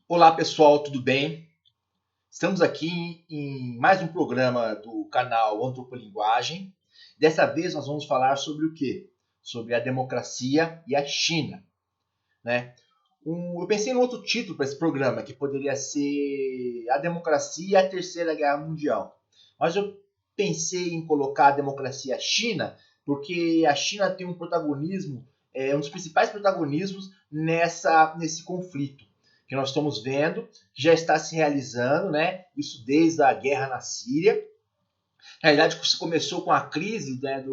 Olá pessoal, tudo bem? Estamos aqui em mais um programa do canal Antropolinguagem. Dessa vez nós vamos falar sobre o quê? Sobre a democracia e a China, né? Eu pensei em outro título para esse programa, que poderia ser A Democracia e a Terceira Guerra Mundial. Mas eu pensei em colocar a democracia e a China, porque a China tem um protagonismo, um dos principais protagonismos nesse conflito que nós estamos vendo, que já está se realizando, né? Isso desde a guerra na Síria. Na realidade, isso começou com a crise, né,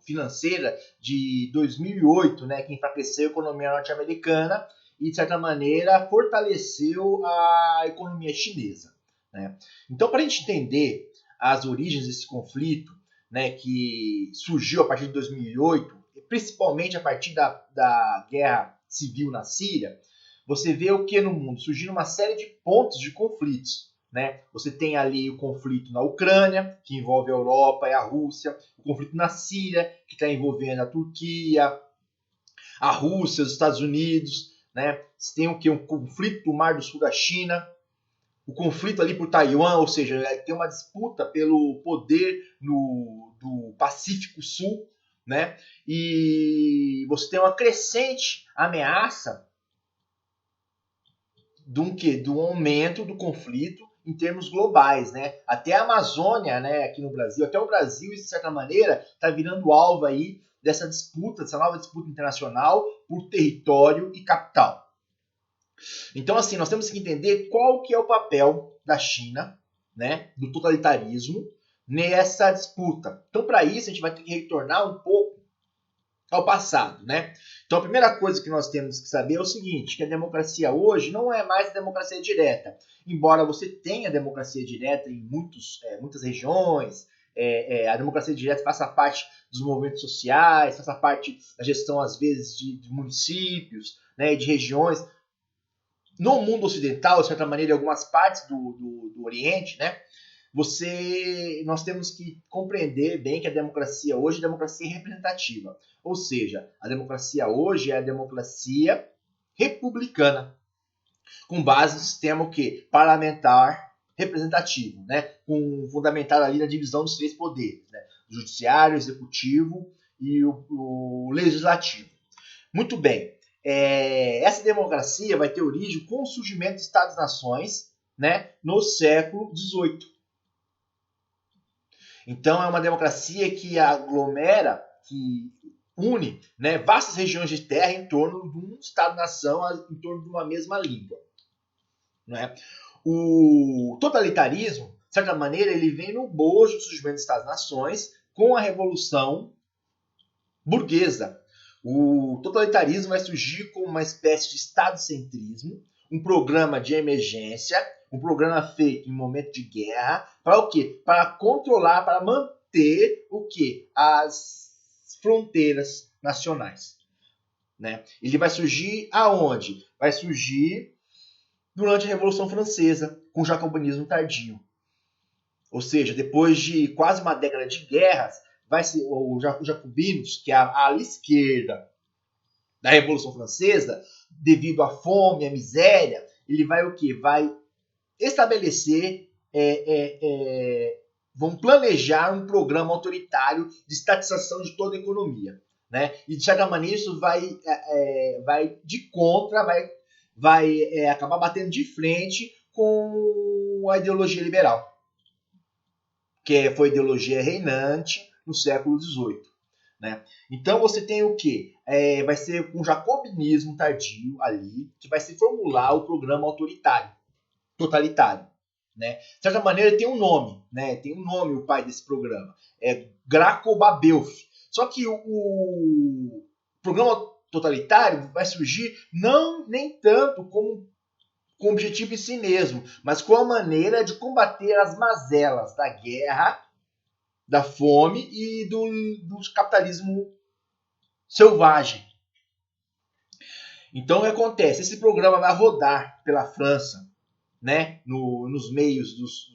financeira de 2008, né, que enfraqueceu a economia norte-americana e, de certa maneira, fortaleceu a economia chinesa, né? Então, para a gente entender as origens desse conflito, né, que surgiu a partir de 2008, principalmente a partir da guerra civil na Síria, você vê o que no mundo? Surgindo uma série de pontos de conflitos. Né? Você tem ali o conflito na Ucrânia, que envolve a Europa e a Rússia, o conflito na Síria, que está envolvendo a Turquia, a Rússia, os Estados Unidos. Né? Você tem o que? Um conflito do Mar do Sul da China, o conflito ali por Taiwan, ou seja, tem uma disputa pelo poder do Pacífico Sul, né? E você tem uma crescente ameaça do aumento do conflito em termos globais, né? Até a Amazônia, né, aqui no Brasil, até o Brasil, de certa maneira, está virando alvo aí dessa disputa, dessa nova disputa internacional por território e capital. Então, assim, nós temos que entender qual que é o papel da China, né, do totalitarismo, nessa disputa. Então, para isso, a gente vai ter que retornar um pouco ao passado, né? Então a primeira coisa que nós temos que saber é o seguinte, que a democracia hoje não é mais a democracia direta. Embora você tenha democracia direta em muitas regiões, a democracia direta faça parte dos movimentos sociais, faça parte da gestão, às vezes, de municípios, né, de regiões. No mundo ocidental, de certa maneira, em algumas partes do Oriente, né, nós temos que compreender bem que a democracia hoje é democracia representativa. Ou seja, a democracia hoje é a democracia republicana, com base no sistema o quê? Parlamentar representativo, né? Fundamentado ali na divisão dos três poderes, né? O judiciário, o executivo e o legislativo. Muito bem. Essa democracia vai ter origem com o surgimento dos Estados-nações, né, no século XVIII. Então é uma democracia que aglomera, que une, né, vastas regiões de terra em torno de um Estado-nação, em torno de uma mesma língua. Né? O totalitarismo, de certa maneira, ele vem no bojo do surgimento dos Estados-nações com a Revolução Burguesa. O totalitarismo vai surgir como uma espécie de estado-centrismo, um programa de emergência, um programa feito em momento de guerra, para o quê? Para controlar, para manter o quê? As fronteiras nacionais. Né? Ele vai surgir aonde? Vai surgir durante a Revolução Francesa, com o jacobinismo tardio. Ou seja, depois de quase uma década de guerras, vai ser os jacobinos, que é a ala esquerda da Revolução Francesa, devido à fome, à miséria, ele vai o quê? Vai estabelecer, vão planejar um programa autoritário de estatização de toda a economia. Né? E, de certa maneira, isso vai de contra, vai acabar batendo de frente com a ideologia liberal, que foi a ideologia reinante no século XVIII. Né? Então você tem o que? Vai ser um jacobinismo tardio ali, que vai se formular o programa autoritário, totalitário. Né? De certa maneira tem um nome, né? Tem um nome o pai desse programa, é Graco-Babelf. Só que o programa totalitário vai surgir não nem tanto como com o objetivo em si mesmo, mas com a maneira de combater as mazelas da guerra, da fome e do capitalismo selvagem. Então o que acontece? Esse programa vai rodar pela França, né, nos meios dos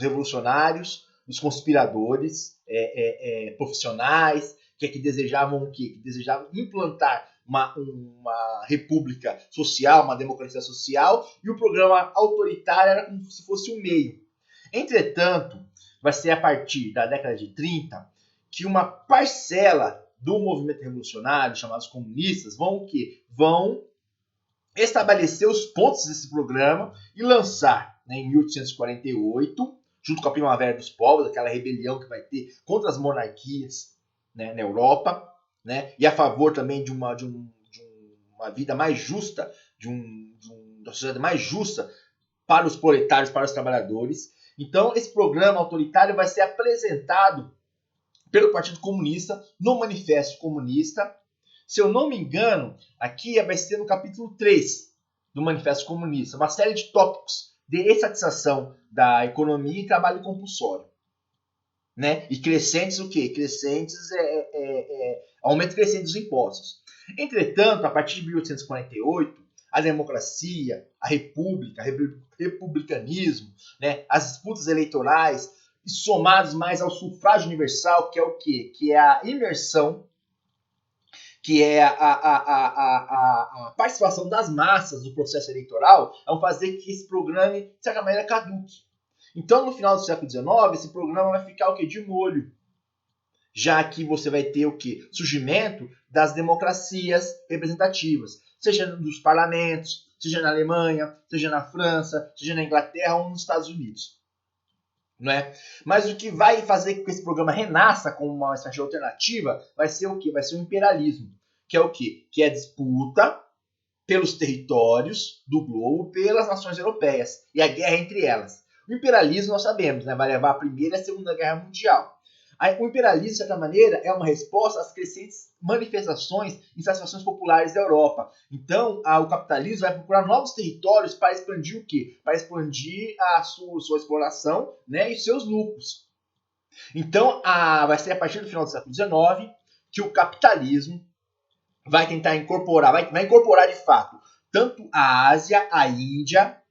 revolucionários, dos conspiradores profissionais, que desejavam o quê? Que desejavam implantar uma república social, uma democracia social, e o programa autoritário era como se fosse um meio. Entretanto, vai ser a partir da década de 30 que uma parcela do movimento revolucionário, chamados comunistas, vão estabelecer os pontos desse programa e lançar, né, em 1848, junto com a Primavera dos Povos, aquela rebelião que vai ter contra as monarquias, né, na Europa, né, e a favor também de uma vida mais justa, de uma sociedade mais justa para os proletários, para os trabalhadores. Então, esse programa autoritário vai ser apresentado pelo Partido Comunista no Manifesto Comunista. Se eu não me engano, aqui vai ser no capítulo 3 do Manifesto Comunista, uma série de tópicos de estatização da economia e trabalho compulsório. Né? E crescentes o quê? Crescentes aumento crescente dos impostos. Entretanto, a partir de 1848, a democracia, a república, republicanismo, né? As disputas eleitorais, somados mais ao sufrágio universal, que é o quê? Que é a imersão, que é a participação das massas no processo eleitoral, vão fazer que esse programa, de certa maneira, caduque. Então, no final do século XIX, esse programa vai ficar o quê? De molho. Já que você vai ter o quê? Surgimento das democracias representativas, seja nos parlamentos, seja na Alemanha, seja na França, seja na Inglaterra ou nos Estados Unidos. Não é? Mas o que vai fazer com que esse programa renasça como uma estratégia alternativa vai ser o quê? Vai ser o imperialismo, que é o quê? Que é a disputa pelos territórios do globo pelas nações europeias e a guerra entre elas. O imperialismo, nós sabemos, né, vai levar a Primeira e a Segunda Guerra Mundial. O imperialismo, de certa maneira, é uma resposta às crescentes manifestações e satisfações populares da Europa. Então, o capitalismo vai procurar novos territórios para expandir o quê? Para expandir a sua exploração, né, e seus lucros. Então, vai ser a partir do final do século XIX que o capitalismo vai tentar incorporar, vai incorporar de fato, tanto a Ásia, a Índia,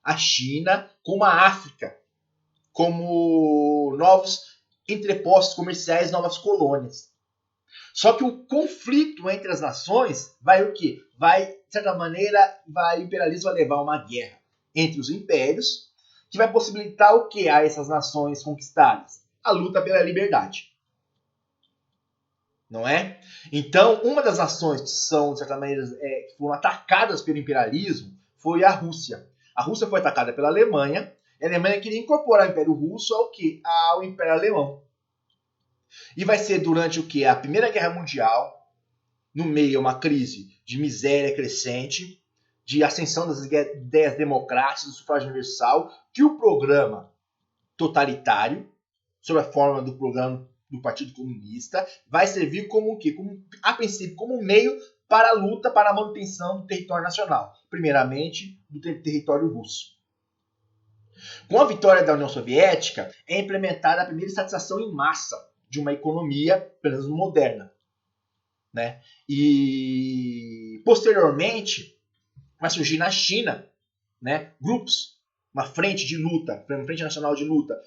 a China, como a África, como novos entrepostos comerciais, novas colônias. Só que o conflito entre as nações vai o quê? Vai, de certa maneira, o imperialismo vai levar a uma guerra entre os impérios, que vai possibilitar o quê a essas nações conquistadas? A luta pela liberdade. Não é? Então, uma das nações que são, de certa maneira, que foram atacadas pelo imperialismo foi a Rússia. A Rússia foi atacada pela Alemanha, e a Alemanha queria incorporar o Império Russo ao quê? Ao Império Alemão. E vai ser durante o quê? A Primeira Guerra Mundial, no meio a uma crise de miséria crescente, de ascensão das ideias democráticas, do sufrágio universal, que o programa totalitário, sob a forma do programa do Partido Comunista, vai servir como o quê? A princípio, como um meio para a luta, para a manutenção do território nacional. Primeiramente, do território russo. Com a vitória da União Soviética, é implementada a primeira estatização em massa de uma economia, pelo menos moderna. Né? E, posteriormente, vai surgir na China, né, grupos, uma frente de luta, uma frente nacional de luta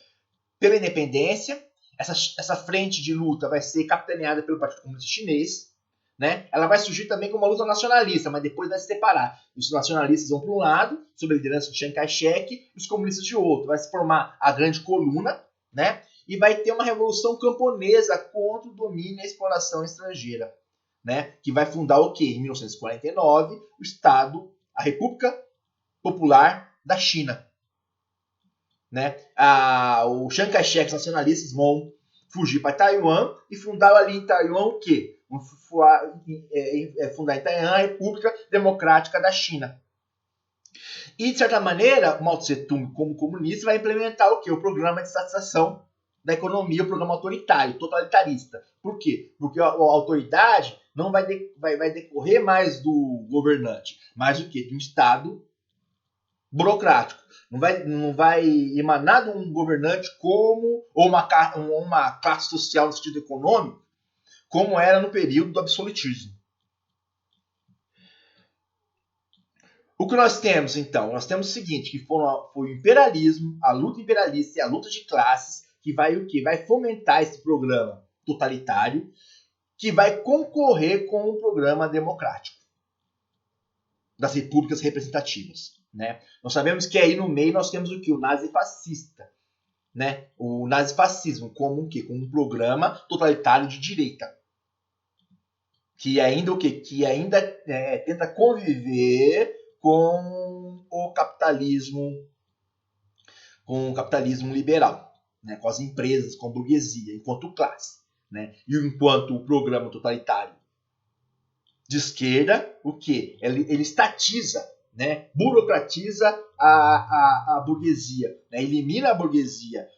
pela independência. Essa frente de luta vai ser capitaneada pelo Partido Comunista Chinês. Né? Ela vai surgir também como uma luta nacionalista, mas depois vai se separar. Os nacionalistas vão para um lado, sob a liderança de Chiang Kai-shek, e os comunistas de outro. Vai se formar a grande coluna, né? E vai ter uma revolução camponesa contra o domínio e a exploração estrangeira. Né? Que vai fundar o quê? Em 1949, o Estado, a República Popular da China. Né? O Chiang Kai-shek, os nacionalistas, vão fugir para Taiwan e fundar ali em Taiwan o quê? Fundar em Taiwan a República Democrática da China. E, de certa maneira, Mao Tse-tung, como comunista, vai implementar o quê? O programa de estatização da economia, o programa autoritário, totalitarista. Por quê? Porque a autoridade não vai decorrer mais do governante, mas o quê? De um Estado burocrático. Não vai emanar de um governante ou uma classe social no sentido econômico, como era no período do absolutismo. O que nós temos, então? Nós temos o seguinte, que foi o imperialismo, a luta imperialista e a luta de classes, que vai o quê? Vai fomentar esse programa totalitário, que vai concorrer com o programa democrático das repúblicas representativas, né? Nós sabemos que aí no meio nós temos o que? O nazifascista, né? O nazifascismo como o quê? Como um programa totalitário de direita, que ainda o quê? Que ainda tenta conviver com o capitalismo liberal, né? Com as empresas, com a burguesia, enquanto classe, né? E enquanto o programa totalitário de esquerda, o que? Ele estatiza, né? Burocratiza a burguesia, né? Elimina a burguesia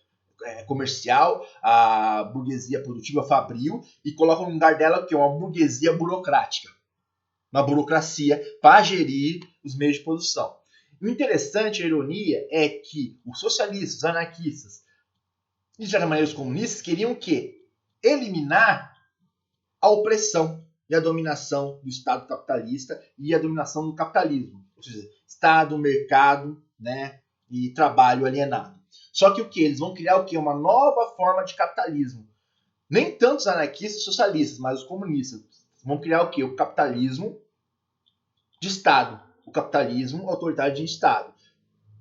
comercial, a burguesia produtiva fabril e coloca no lugar dela o que? Uma burguesia burocrática, uma burocracia para gerir os meios de produção. O interessante, a ironia, é que os socialistas, os anarquistas e, de certa maneira, os comunistas queriam o quê? Eliminar a opressão e a dominação do Estado capitalista e a dominação do capitalismo. Ou seja, Estado, mercado, né, e trabalho alienado. Só que o que? Eles vão criar o quê? Uma nova forma de capitalismo. Nem tanto os anarquistas e socialistas, mas os comunistas vão criar o quê? O capitalismo de Estado. O capitalismo autoritário de Estado.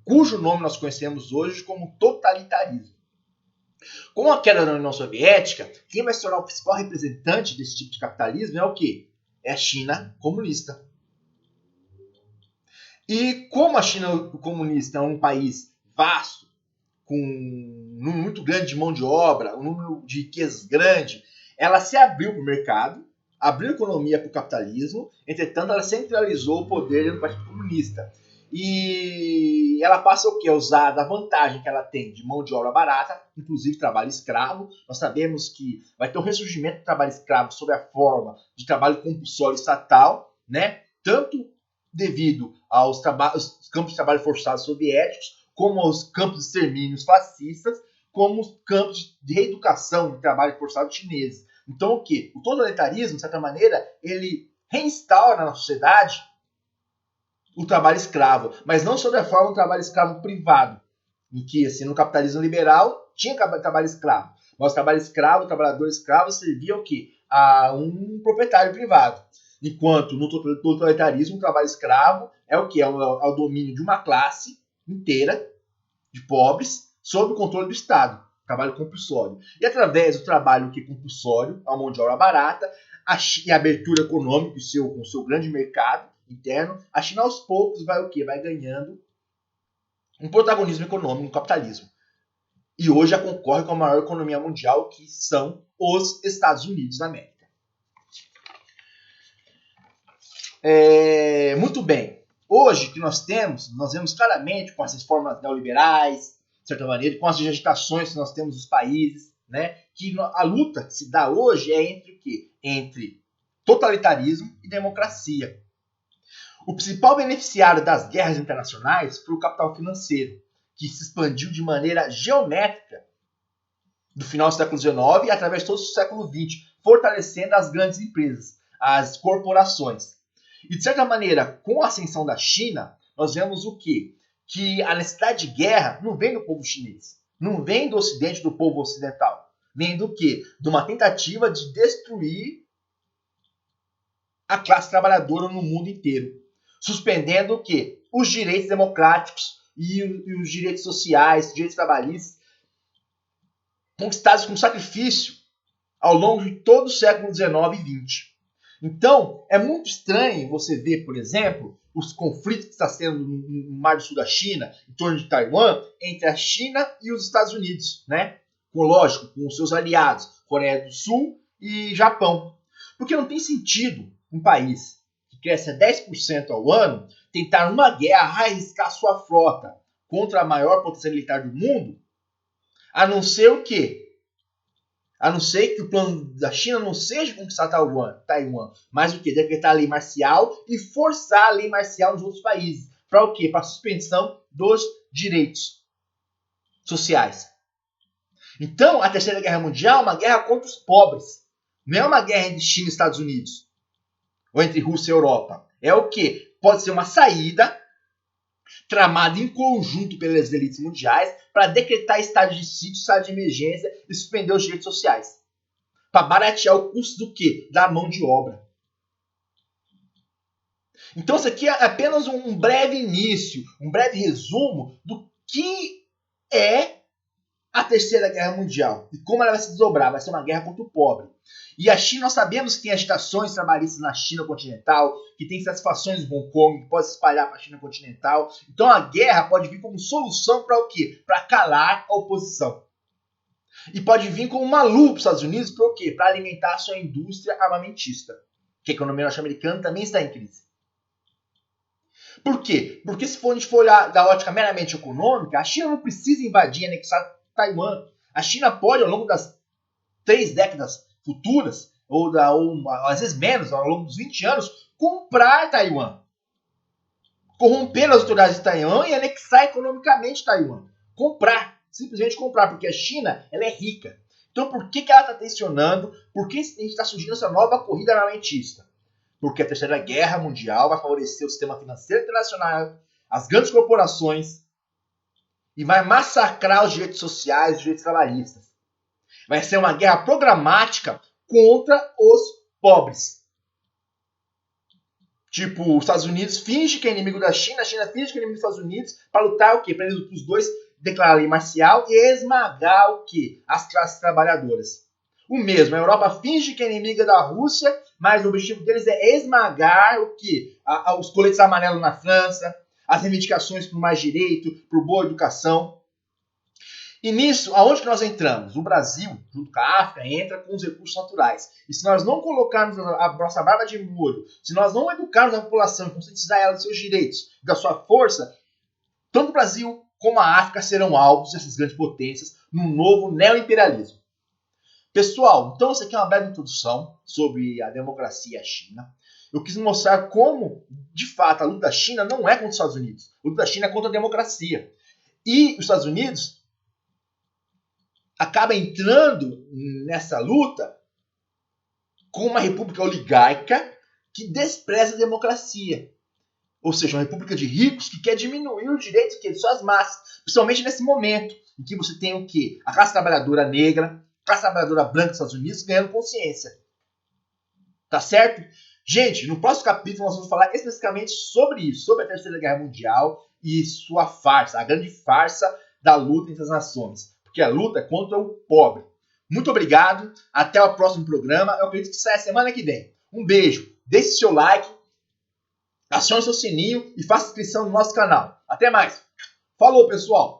Cujo nome nós conhecemos hoje como totalitarismo. Com a queda da União Soviética, quem vai se tornar o principal representante desse tipo de capitalismo é o quê? É a China comunista. E como a China comunista é um país vasto, com um número muito grande de mão de obra, um número de riquezas grande, ela se abriu para o mercado, abriu a economia para o capitalismo, entretanto ela centralizou o poder do Partido Comunista. E ela passa o quê? A usar da vantagem que ela tem de mão de obra barata, inclusive trabalho escravo. Nós sabemos que vai ter um ressurgimento do trabalho escravo sob a forma de trabalho compulsório estatal, né? Tanto devido aos campos de trabalho forçado soviéticos, como aos campos de extermínios fascistas, como os campos de reeducação de trabalho forçado chineses. Então o quê? O totalitarismo, de certa maneira, ele reinstaura na sociedade o trabalho escravo, mas não sob a forma do trabalho escravo privado, em que, assim, no capitalismo liberal tinha trabalho escravo, mas o trabalho escravo, o trabalhador escravo servia ao quê? A um proprietário privado. Enquanto no totalitarismo o trabalho escravo é o quê? É o domínio de uma classe inteira de pobres sob o controle do Estado, trabalho compulsório. E através do trabalho compulsório, a mão de obra barata, e a abertura econômica com o seu grande mercado interno, a China aos poucos vai o quê? Vai ganhando um protagonismo econômico no capitalismo. E hoje já concorre com a maior economia mundial, que são os Estados Unidos da América. Muito bem. Hoje, o que nós vemos claramente com as reformas neoliberais, de certa maneira, com as agitações que nós temos nos países, né, que a luta que se dá hoje é entre o quê? Entre totalitarismo e democracia. O principal beneficiário das guerras internacionais foi o capital financeiro, que se expandiu de maneira geométrica do final do século XIX através de todo o século XX, fortalecendo as grandes empresas, as corporações. E, de certa maneira, com a ascensão da China, nós vemos o quê? Que a necessidade de guerra não vem do povo chinês, não vem do Ocidente, do povo ocidental. Vem do quê? De uma tentativa de destruir a classe trabalhadora no mundo inteiro. Suspendendo o quê? Os direitos democráticos e os direitos sociais, os direitos trabalhistas, conquistados com sacrifício ao longo de todo o século XIX e XX. Então, é muito estranho você ver, por exemplo, os conflitos que estão sendo no Mar do Sul da China, em torno de Taiwan, entre a China e os Estados Unidos, né? Lógico, com os seus aliados, Coreia do Sul e Japão. Porque não tem sentido um país que cresce a 10% ao ano tentar numa guerra arriscar sua frota contra a maior potência militar do mundo, a não ser o quê? A não ser que o plano da China não seja conquistar Taiwan, mas o quê? Decretar a lei marcial e forçar a lei marcial nos outros países. Para o quê? Para a suspensão dos direitos sociais. Então, a Terceira Guerra Mundial é uma guerra contra os pobres. Não é uma guerra entre China e Estados Unidos. Ou entre Rússia e Europa. É o quê? Pode ser uma saída tramada em conjunto pelas elites mundiais para decretar estado de sítio, estado de emergência e suspender os direitos sociais. para baratear o custo do quê? Da mão de obra. Então isso aqui é apenas um breve início, um breve resumo do que é a Terceira Guerra Mundial e como ela vai se desdobrar. Vai ser uma guerra contra o pobre. E a China, nós sabemos que tem agitações trabalhistas na China continental, que tem satisfações em Hong Kong, que pode se espalhar para a China continental. Então a guerra pode vir como solução para o quê? Para calar a oposição. E pode vir como uma luva para os Estados Unidos para o quê? Para alimentar a sua indústria armamentista. Que a economia norte-americana também está em crise. Por quê? Porque se a gente for olhar da ótica meramente econômica, a China não precisa invadir e anexar Taiwan. A China pode, ao longo das 3 décadas futuras, ou às vezes menos, ao longo dos 20 anos, comprar Taiwan. Corromper as autoridades de Taiwan e anexar economicamente Taiwan. Comprar. Simplesmente comprar, porque a China ela é rica. Então por que ela está tensionando? Por que está surgindo essa nova corrida armamentista? Porque a Terceira Guerra Mundial vai favorecer o sistema financeiro internacional, as grandes corporações, e vai massacrar os direitos sociais, os direitos trabalhistas. Vai ser uma guerra programática contra os pobres. Tipo, os Estados Unidos finge que é inimigo da China, a China finge que é inimigo dos Estados Unidos, para lutar o quê? Para os dois declarar a lei marcial e esmagar o quê? As classes trabalhadoras. O mesmo, a Europa finge que é inimiga da Rússia, mas o objetivo deles é esmagar o quê? Os coletes amarelos na França, as reivindicações por mais direito, por boa educação. E nisso, aonde que nós entramos? O Brasil, junto com a África, entra com os recursos naturais. E se nós não colocarmos a nossa barba de molho, se nós não educarmos a população e conscientizar ela dos seus direitos, da sua força, tanto o Brasil como a África serão alvos dessas grandes potências num novo neoimperialismo. Pessoal, então essa aqui é uma breve introdução sobre a democracia e a China. Eu quis mostrar como, de fato, a luta da China não é contra os Estados Unidos. A luta da China é contra a democracia. E os Estados Unidos acaba entrando nessa luta com uma república oligárquica que despreza a democracia. Ou seja, uma república de ricos que quer diminuir os direitos de suas massas. Principalmente nesse momento em que você tem o quê? A classe trabalhadora negra, a classe trabalhadora branca dos Estados Unidos ganhando consciência. Tá certo? Gente, no próximo capítulo nós vamos falar especificamente sobre isso, sobre a Terceira Guerra Mundial e sua farsa, a grande farsa da luta entre as nações. Porque a luta é contra o pobre. Muito obrigado, até o próximo programa. Eu acredito que saia semana que vem. Um beijo, deixe seu like, acione seu sininho e faça inscrição no nosso canal. Até mais. Falou, pessoal!